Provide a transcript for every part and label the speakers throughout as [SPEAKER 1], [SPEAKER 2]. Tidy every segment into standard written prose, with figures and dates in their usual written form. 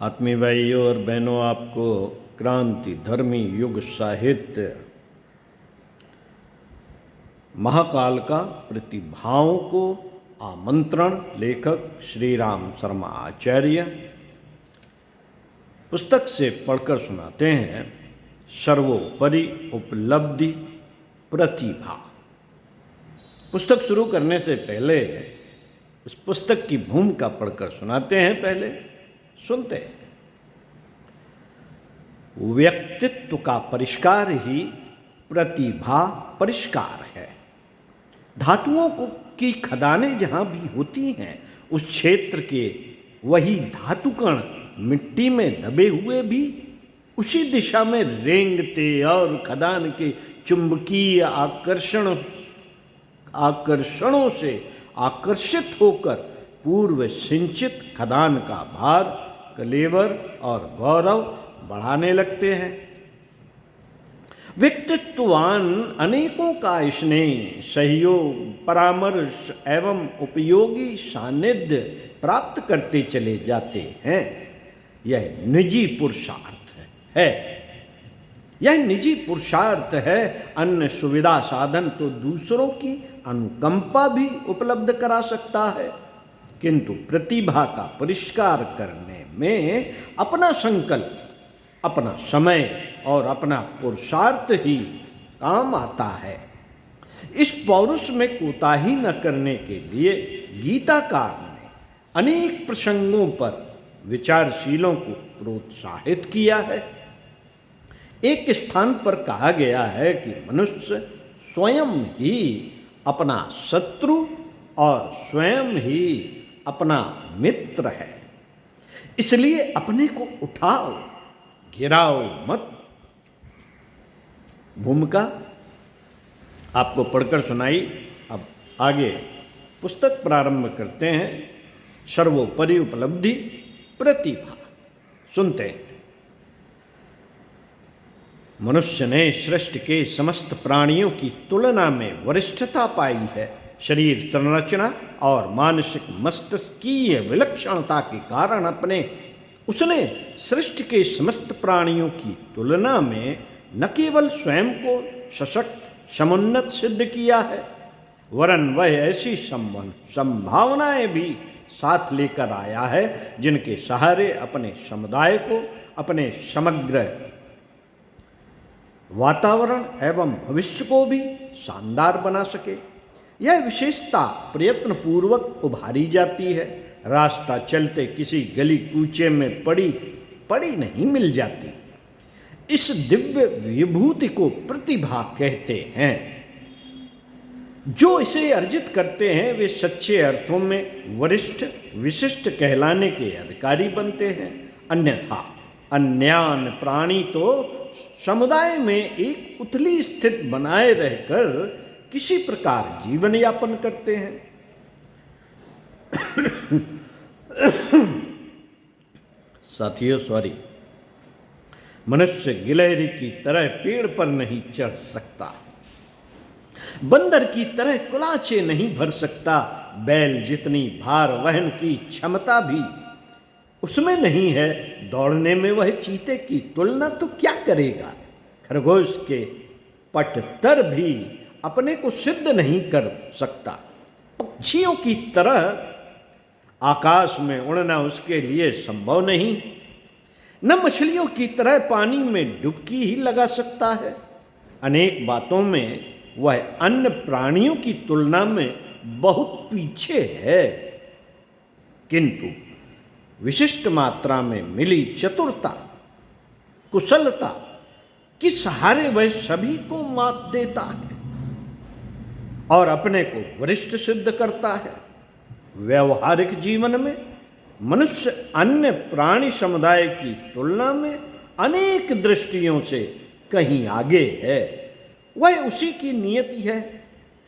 [SPEAKER 1] आत्मीय भाइयों और बहनों, आपको क्रांति धर्मी युग साहित्य महाकाल का प्रतिभाओं को आमंत्रण, लेखक श्री राम शर्मा आचार्य पुस्तक से पढ़कर सुनाते हैं। सर्वोपरि उपलब्धि प्रतिभा। पुस्तक शुरू करने से पहले इस पुस्तक की भूमिका पढ़कर सुनाते हैं। पहले सुनते हैं। व्यक्तित्व का परिष्कार ही प्रतिभा परिष्कार है। धातुओं की खदानें जहाँ भी होती हैं, उस क्षेत्र के वही धातुकण मिट्टी में दबे हुए भी उसी दिशा में रेंगते और खदान के चुंबकीय आकर्षणों से आकर्षित होकर पूर्व सिंचित खदान का भार, कलेवर और गौरव बढ़ाने लगते हैं। व्यक्तित्ववान अनेकों का स्नेह, सहयोग, परामर्श एवं उपयोगी सानिध्य प्राप्त करते चले जाते हैं। यह निजी पुरुषार्थ है। यह निजी पुरुषार्थ है। अन्य सुविधा साधन तो दूसरों की अनुकंपा भी उपलब्ध करा सकता है, किंतु प्रतिभा का परिष्कार करने में अपना संकल्प, अपना समय और अपना पुरुषार्थ ही काम आता है। इस पौरुष में कोताही न करने के लिए गीताकार ने अनेक प्रसंगों पर विचारशीलों को प्रोत्साहित किया है। एक स्थान पर कहा गया है कि मनुष्य स्वयं ही अपना शत्रु और स्वयं ही अपना मित्र है। इसलिए अपने को उठाओ, गिराओ मत। भूमिका आपको पढ़कर सुनाई। अब आगे पुस्तक प्रारंभ करते हैं। सर्वोपरि उपलब्धि प्रतिभा। सुनते हैं। मनुष्य ने सृष्टि के समस्त प्राणियों की तुलना में वरिष्ठता पाई है। शरीर संरचना और मानसिक मस्तिष्कीय विलक्षणता के कारण उसने सृष्टि के समस्त प्राणियों की तुलना में न केवल स्वयं को सशक्त, समुन्नत सिद्ध किया है, वरन वह ऐसी संभावनाएं भी साथ लेकर आया है जिनके सहारे अपने समुदाय को, अपने समग्र वातावरण एवं भविष्य को भी शानदार बना सके। यह विशेषता प्रयत्नपूर्वक उभारी जाती है। रास्ता चलते किसी गली कूचे में पड़ी नहीं मिल जाती। इस दिव्य विभूति को प्रतिभा कहते हैं। जो इसे अर्जित करते हैं वे सच्चे अर्थों में वरिष्ठ, विशिष्ट कहलाने के अधिकारी बनते हैं। अन्यथा अन्यान प्राणी तो समुदाय में एक उथली स्थिति बनाए रहकर किसी प्रकार जीवन यापन करते हैं। साथियों, मनुष्य गिलहरी की तरह पेड़ पर नहीं चढ़ सकता, बंदर की तरह कुलाचे नहीं भर सकता, बैल जितनी भार वहन की क्षमता भी उसमें नहीं है, दौड़ने में वह चीते की तुलना तो क्या करेगा। खरगोश के पटतर भी अपने को सिद्ध नहीं कर सकता। पक्षियों की तरह आकाश में उड़ना उसके लिए संभव नहीं। न मछलियों की तरह पानी में डुबकी ही लगा सकता है। अनेक बातों में वह अन्य प्राणियों की तुलना में बहुत पीछे है, किंतु विशिष्ट मात्रा में मिली चतुरता, कुशलता के सहारे वह सभी को मात देता है और अपने को वरिष्ठ सिद्ध करता है। व्यवहारिक जीवन में मनुष्य अन्य प्राणी समुदाय की तुलना में अनेक दृष्टियों से कहीं आगे है। वह उसी की नियति है।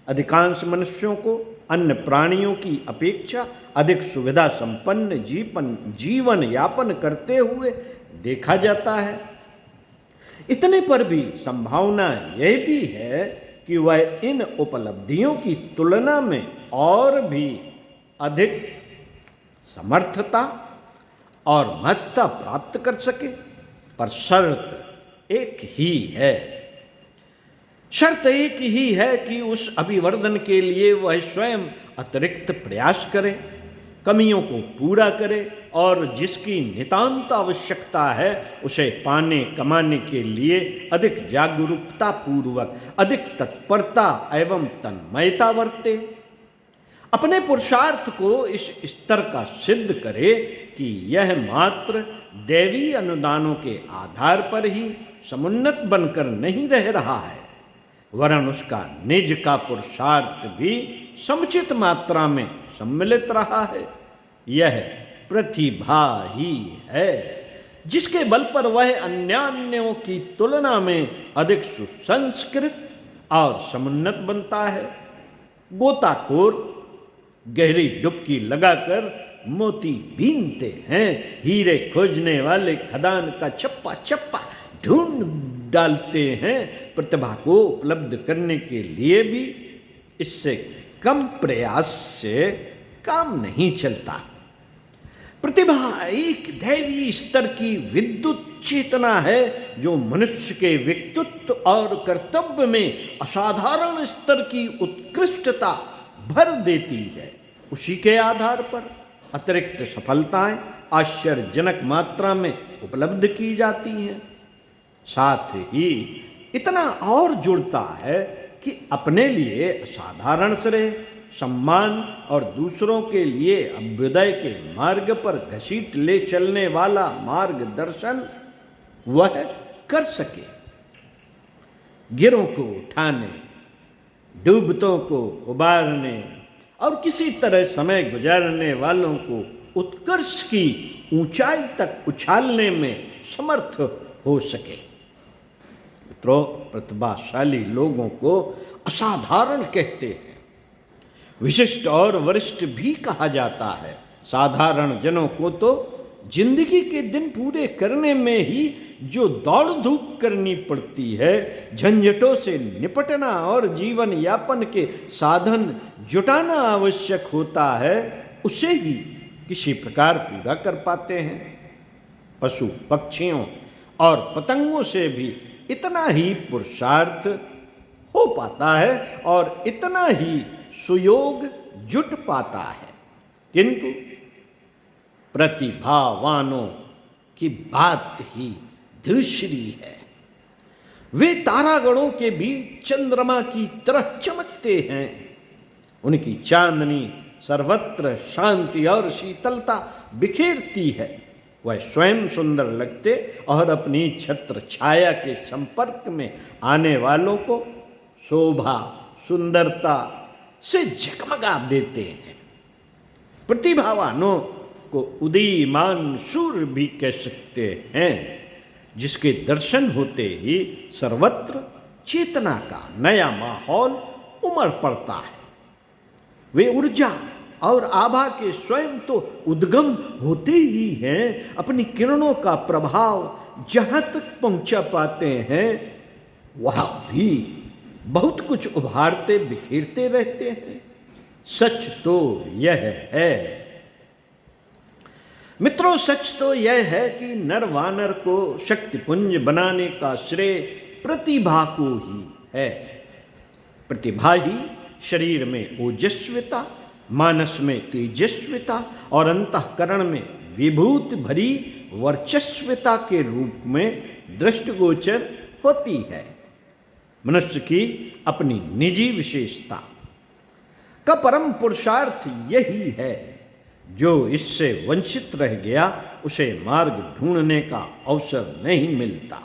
[SPEAKER 1] अधिकांश मनुष्यों को अन्य प्राणियों की अपेक्षा अधिक सुविधा संपन्न जीवन यापन करते हुए देखा जाता है। इतने पर भी संभावना यह भी है कि वह इन उपलब्धियों की तुलना में और भी अधिक समर्थता और महत्ता प्राप्त कर सके। पर शर्त एक ही है, शर्त एक ही है कि उस अभिवर्धन के लिए वह स्वयं अतिरिक्त प्रयास करे, कमियों को पूरा करे और जिसकी नितांत आवश्यकता है उसे पाने कमाने के लिए अधिक जागरूकता पूर्वक, अधिक तत्परता एवं तन्मयता बरते। अपने पुरुषार्थ को इस स्तर का सिद्ध करे कि यह मात्र दैवी अनुदानों के आधार पर ही समुन्नत बनकर नहीं रह रहा है, वरन उसका निज का पुरुषार्थ भी समुचित मात्रा में सम्मिलित रहा है। यह प्रतिभा ही है जिसके बल पर वह अन्यान्यों की तुलना में अधिक सुसंस्कृत और समुन्नत बनता है। गोताखोर गहरी डुबकी लगाकर मोती बीनते हैं, हीरे खोजने वाले खदान का चप्पा चप्पा ढूंढ डालते हैं। प्रतिभा को उपलब्ध करने के लिए भी इससे कम प्रयास से काम नहीं चलता। प्रतिभा एक दैवी स्तर की विद्युत चेतना है जो मनुष्य के व्यक्तित्व और कर्तव्य में असाधारण स्तर की उत्कृष्टता भर देती है। उसी के आधार पर अतिरिक्त सफलताएं आश्चर्यजनक मात्रा में उपलब्ध की जाती हैं। साथ ही इतना और जुड़ता है कि अपने लिए असाधारण श्रेय, सम्मान और दूसरों के लिए अभ्युदय के मार्ग पर घसीट ले चलने वाला मार्गदर्शन वह कर सके। गिरों को उठाने, डूबतों को उबारने और किसी तरह समय गुजारने वालों को उत्कर्ष की ऊंचाई तक उछालने में समर्थ हो सके। मित्रों, प्रतिभाशाली लोगों को असाधारण कहते हैं, विशिष्ट और वरिष्ठ भी कहा जाता है। साधारण जनों को तो जिंदगी के दिन पूरे करने में ही जो दौड़ धूप करनी पड़ती है, झंझटों से निपटना और जीवन यापन के साधन जुटाना आवश्यक होता है, उसे ही किसी प्रकार पूरा कर पाते हैं। पशु पक्षियों और पतंगों से भी इतना ही पुरुषार्थ हो पाता है और इतना ही सुयोग जुट पाता है, किंतु प्रतिभावानों की बात ही दूसरी है। वे तारागणों के बीच चंद्रमा की तरह चमकते हैं। उनकी चांदनी सर्वत्र शांति और शीतलता बिखेरती है। वह स्वयं सुंदर लगते और अपनी छत्र छाया के संपर्क में आने वालों को शोभा सुंदरता से झकमगा देते हैं। प्रतिभावानों को उदीयमान सूर्य भी कह सकते हैं, जिसके दर्शन होते ही सर्वत्र चेतना का नया माहौल उमड़ पड़ता है। वे ऊर्जा और आभा के स्वयं तो उद्गम होते ही हैं, अपनी किरणों का प्रभाव जहाँ तक पहुँचा पाते हैं वहाँ भी बहुत कुछ उभारते बिखेरते रहते हैं। सच तो यह है मित्रों, सच तो यह है कि नर वानर को शक्तिपुंज बनाने का श्रेय प्रतिभा को ही है। प्रतिभा ही शरीर में ओजस्विता, मानस में तेजस्विता और अंतःकरण में विभूति भरी वर्चस्विता के रूप में दृष्टिगोचर होती है। मनुष्य की अपनी निजी विशेषता का परम पुरुषार्थ यही है। जो इससे वंचित रह गया उसे मार्ग ढूंढने का अवसर नहीं मिलता।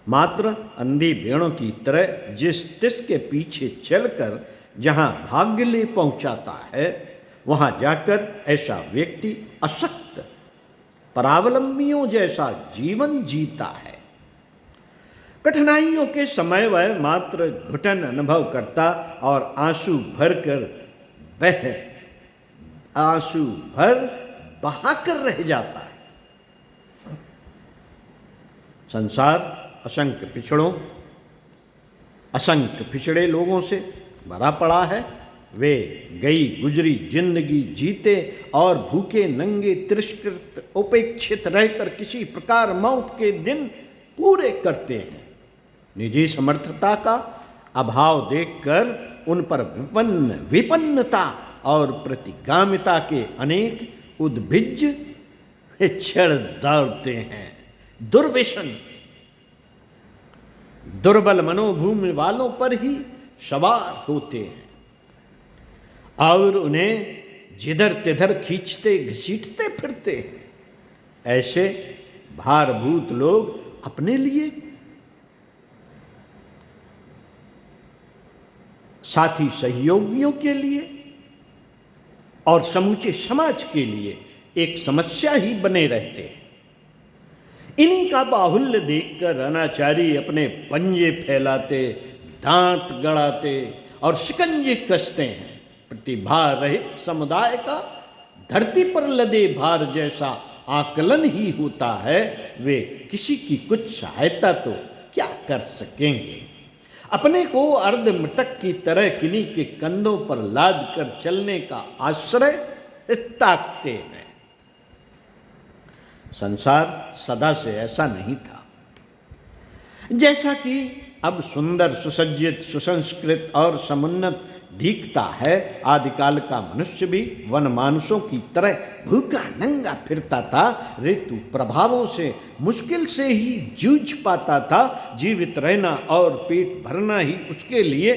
[SPEAKER 1] मात्र अंधी भेड़ों की तरह जिस तिस के पीछे चलकर जहाँ भाग्य ले पहुँचाता है, वहाँ जाकर ऐसा व्यक्ति अशक्त परावलंबियों जैसा जीवन जीता है। कठिनाइयों के समय वह मात्र घुटन अनुभव करता और आंसू भर बहाकर रह जाता है। संसार असंख्य पिछड़े लोगों से भरा पड़ा है। वे गई गुजरी जिंदगी जीते और भूखे नंगे तिरस्कृत उपेक्षित रहकर किसी प्रकार मौत के दिन पूरे करते हैं। निजी समर्थता का अभाव देखकर उन पर विपन्नता और प्रतिगामिता के अनेक उद्भिज क्षण दौड़ते हैं। दुर्व्यसन दुर्बल मनोभूमि वालों पर ही सवार होते हैं और उन्हें जिधर तिधर खींचते घसीटते फिरते हैं। ऐसे भारभूत लोग अपने लिए, साथी सहयोगियों के लिए और समूचे समाज के लिए एक समस्या ही बने रहते हैं। इन्हीं का बाहुल्य देखकर अनाचारी अपने पंजे फैलाते, दांत गड़ाते और शिकंजे कसते हैं। प्रतिभा रहित समुदाय का धरती पर लदे भार जैसा आकलन ही होता है। वे किसी की कुछ सहायता तो क्या कर सकेंगे। अपने को अर्ध मृतक की तरह किन्हीं के कंधों पर लाद कर चलने का आश्रय ताकते हैं। संसार सदा से ऐसा नहीं था। जैसा कि अब सुंदर, सुसज्जित, सुसंस्कृत और समुन्नत दिखता है, आदिकाल का मनुष्य भी वन मानुषों की तरह भूखा नंगा फिरता था। ऋतु प्रभावों से मुश्किल से ही जूझ पाता था। जीवित रहना और पेट भरना ही उसके लिए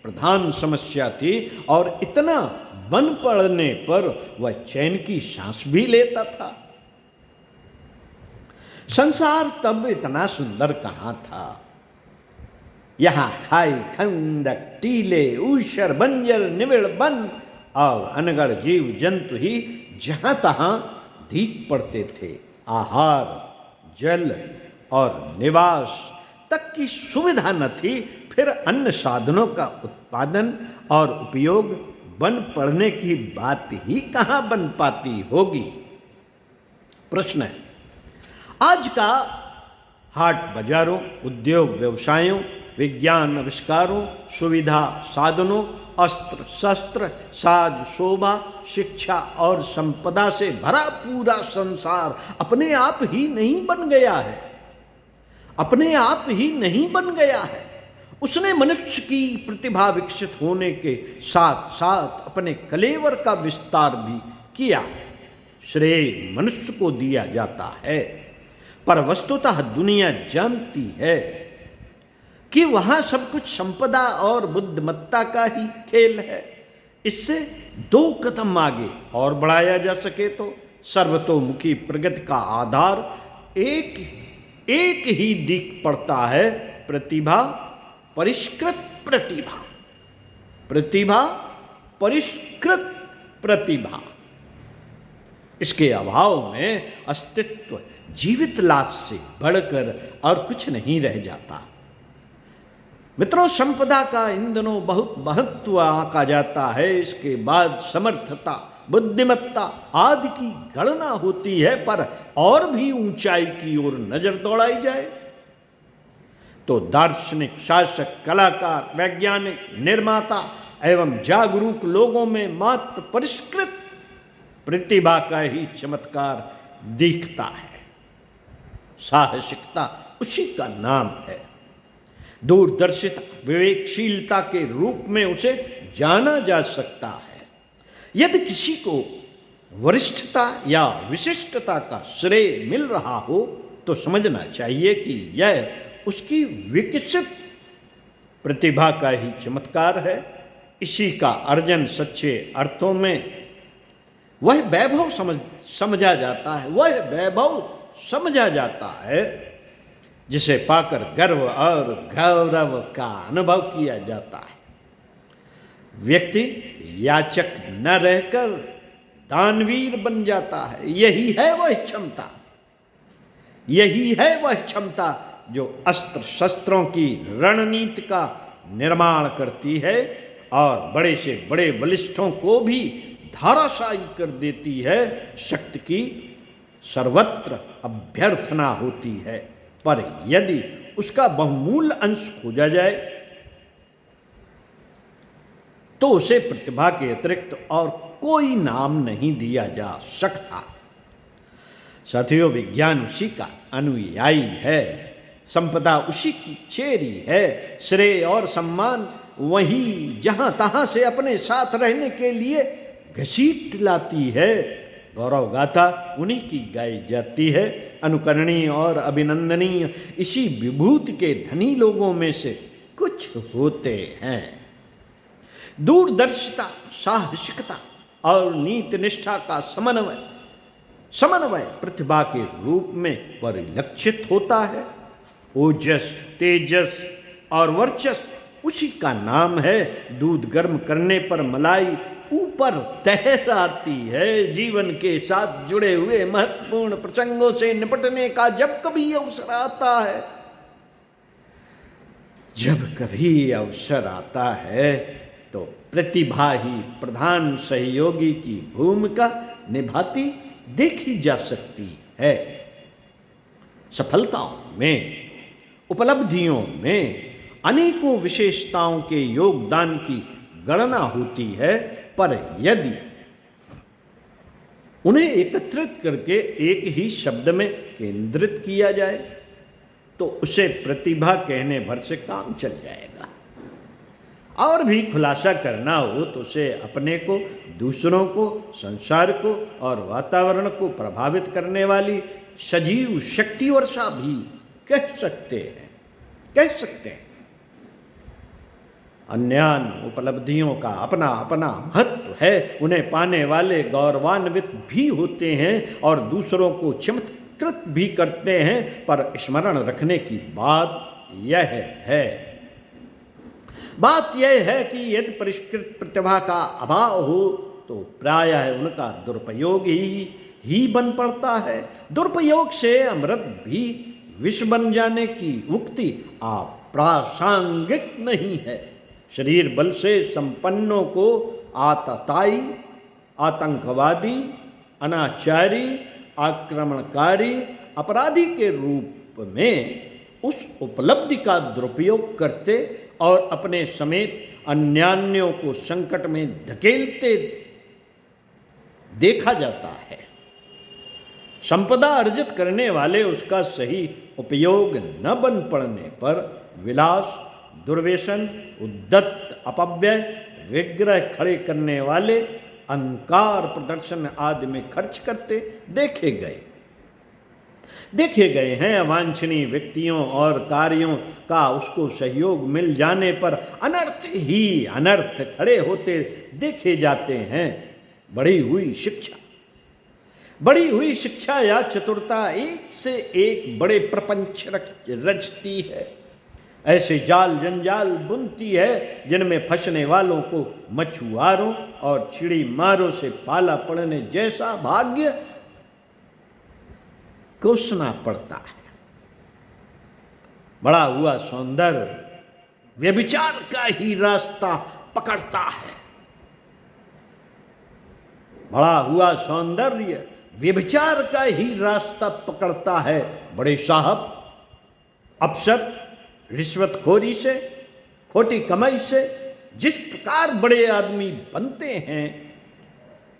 [SPEAKER 1] प्रधान समस्या थी और इतना बन पड़ने पर वह चैन की सांस भी लेता था। संसार तब इतना सुंदर कहाँ था। यहाँ खाई खंडक, टीले, ऊषर, बंजर, निबिड़, वन और अनगढ़ जीव जंतु ही जहाँ तहाँ दीख पड़ते थे। आहार, जल और निवास तक की सुविधा न थी। फिर अन्य साधनों का उत्पादन और उपयोग बन पड़ने की बात ही कहाँ बन पाती होगी। प्रश्न है, आज का हाट बाजारों, उद्योग व्यवसायों, विज्ञान आविष्कारों, सुविधा साधनों, अस्त्र शस्त्र, साज शोभा, शिक्षा और संपदा से भरा पूरा संसार अपने आप ही नहीं बन गया है। अपने आप ही नहीं बन गया है। उसने मनुष्य की प्रतिभा विकसित होने के साथ साथ अपने कलेवर का विस्तार भी किया है। श्रेय मनुष्य को दिया जाता है, पर वस्तुतः दुनिया जानती है कि वहां सब कुछ संपदा और बुद्धिमत्ता का ही खेल है। इससे 2 कदम आगे और बढ़ाया जा सके तो सर्वतोमुखी प्रगति का आधार एक ही दिख पड़ता है, प्रतिभा, परिष्कृत प्रतिभा। प्रतिभा, परिष्कृत प्रतिभा। इसके अभाव में अस्तित्व जीवित लाश से बढ़कर और कुछ नहीं रह जाता। मित्रों, संपदा का इन दिनों बहुत महत्व आंका जाता है। इसके बाद समर्थता, बुद्धिमत्ता आदि की गणना होती है, पर और भी ऊंचाई की ओर नजर दौड़ाई जाए तो दार्शनिक, शासक, कलाकार, वैज्ञानिक, निर्माता एवं जागरूक लोगों में मात्र परिष्कृत प्रतिभा का ही चमत्कार दिखता है। साहसिकता उसी का नाम है। दूरदर्शिता, विवेकशीलता के रूप में उसे जाना जा सकता है। यदि किसी को वरिष्ठता या विशिष्टता का श्रेय मिल रहा हो तो समझना चाहिए कि यह उसकी विकसित प्रतिभा का ही चमत्कार है। इसी का अर्जन सच्चे अर्थों में वह वैभव समझा जाता है। वह वैभव समझा जाता है जिसे पाकर गर्व और गौरव का अनुभव किया जाता है। व्यक्ति याचक न रहकर दानवीर बन जाता है। यही है वह क्षमता, यही है वह क्षमता जो अस्त्र शस्त्रों की रणनीति का निर्माण करती है और बड़े से बड़े बलिष्ठों को भी धाराशायी कर देती है। शक्ति की सर्वत्र अभ्यर्थना होती है, पर यदि उसका बहुमूल्य अंश खोजा जाए तो उसे प्रतिभा के अतिरिक्त और कोई नाम नहीं दिया जा सकता। साथियों, विज्ञान उसी का अनुयायी है, संपदा उसी की चेरी है, श्रेय और सम्मान वही जहां तहां से अपने साथ रहने के लिए घसीट लाती है। गौरव गाथा उन्हीं की गाई जाती है। अनुकरणीय और अभिनंदनीय इसी विभूति के धनी लोगों में से कुछ होते हैं। दूरदर्शिता, साहसिकता और नीति निष्ठा का समन्वय प्रतिभा के रूप में परिलक्षित होता है। ओजस, तेजस और वर्चस्व उसी का नाम है। दूध गर्म करने पर मलाई ऊपर तैर आती है। जीवन के साथ जुड़े हुए महत्वपूर्ण प्रसंगों से निपटने का जब कभी अवसर आता है तो प्रतिभा ही प्रधान सहयोगी की भूमिका निभाती देखी जा सकती है। सफलताओं में, उपलब्धियों में अनेकों विशेषताओं के योगदान की गणना होती है, पर यदि उन्हें एकत्रित करके एक ही शब्द में केंद्रित किया जाए तो उसे प्रतिभा कहने भर से काम चल जाएगा। और भी खुलासा करना हो तो उसे अपने को, दूसरों को, संसार को और वातावरण को प्रभावित करने वाली सजीव शक्ति वर्षा भी कह सकते हैं। अन्यान्य उपलब्धियों का अपना अपना महत्व है। उन्हें पाने वाले गौरवान्वित भी होते हैं और दूसरों को चमत्कृत भी करते हैं, पर स्मरण रखने की बात यह है कि यदि परिष्कृत प्रतिभा का अभाव हो तो प्रायः उनका दुरुपयोग ही बन पड़ता है। दुरुपयोग से अमृत भी विष बन जाने की उक्ति अप्रासंगिक नहीं है। शरीर बल से संपन्नों को आतताई, आतंकवादी, अनाचारी, आक्रमणकारी, अपराधी के रूप में उस उपलब्धि का दुरुपयोग करते और अपने समेत अन्यान्यों को संकट में धकेलते देखा जाता है। संपदा अर्जित करने वाले उसका सही उपयोग न बन पड़ने पर विलास, दुर्व्यसन, उद्दत अपव्यय, विग्रह खड़े करने वाले अहंकार प्रदर्शन आदि में खर्च करते देखे गए हैं। अवांछनीय व्यक्तियों और कार्यों का उसको सहयोग मिल जाने पर अनर्थ ही अनर्थ खड़े होते देखे जाते हैं। बढ़ी हुई शिक्षा या चतुरता एक से एक बड़े प्रपंच रचती है। ऐसे जाल जंजाल बुनती है जिनमें फंसने वालों को मछुआरों और चिड़ी मारों से पाला पड़ने जैसा भाग्य कोसना पड़ता है। बढ़ा हुआ सौंदर्य व्यभिचार का ही रास्ता पकड़ता है। बढ़ा हुआ सौंदर्य व्यभिचार का ही रास्ता पकड़ता है। बड़े साहब, अफसर रिश्वतखोरी से, खोटी कमाई से जिस प्रकार बड़े आदमी बनते हैं,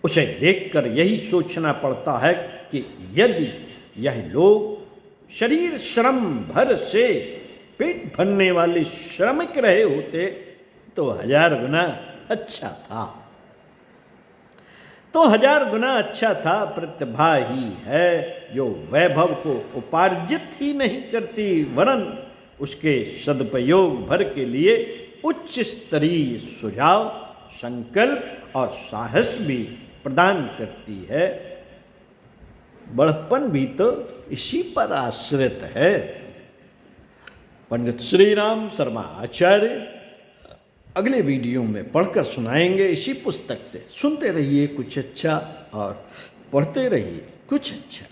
[SPEAKER 1] उसे देखकर यही सोचना पड़ता है कि यदि यह लोग शरीर श्रम भर से पेट भरने वाले श्रमिक रहे होते तो 1000 गुना अच्छा था। प्रतिभा ही है जो वैभव को उपार्जित ही नहीं करती, वरन उसके सदुपयोग भर के लिए उच्च स्तरीय सुझाव, संकल्प और साहस भी प्रदान करती है। बड़प्पन भी तो इसी पर आश्रित है। पंडित श्री राम शर्मा आचार्य अगले वीडियो में पढ़कर सुनाएंगे इसी पुस्तक से। सुनते रहिए कुछ अच्छा और पढ़ते रहिए कुछ अच्छा।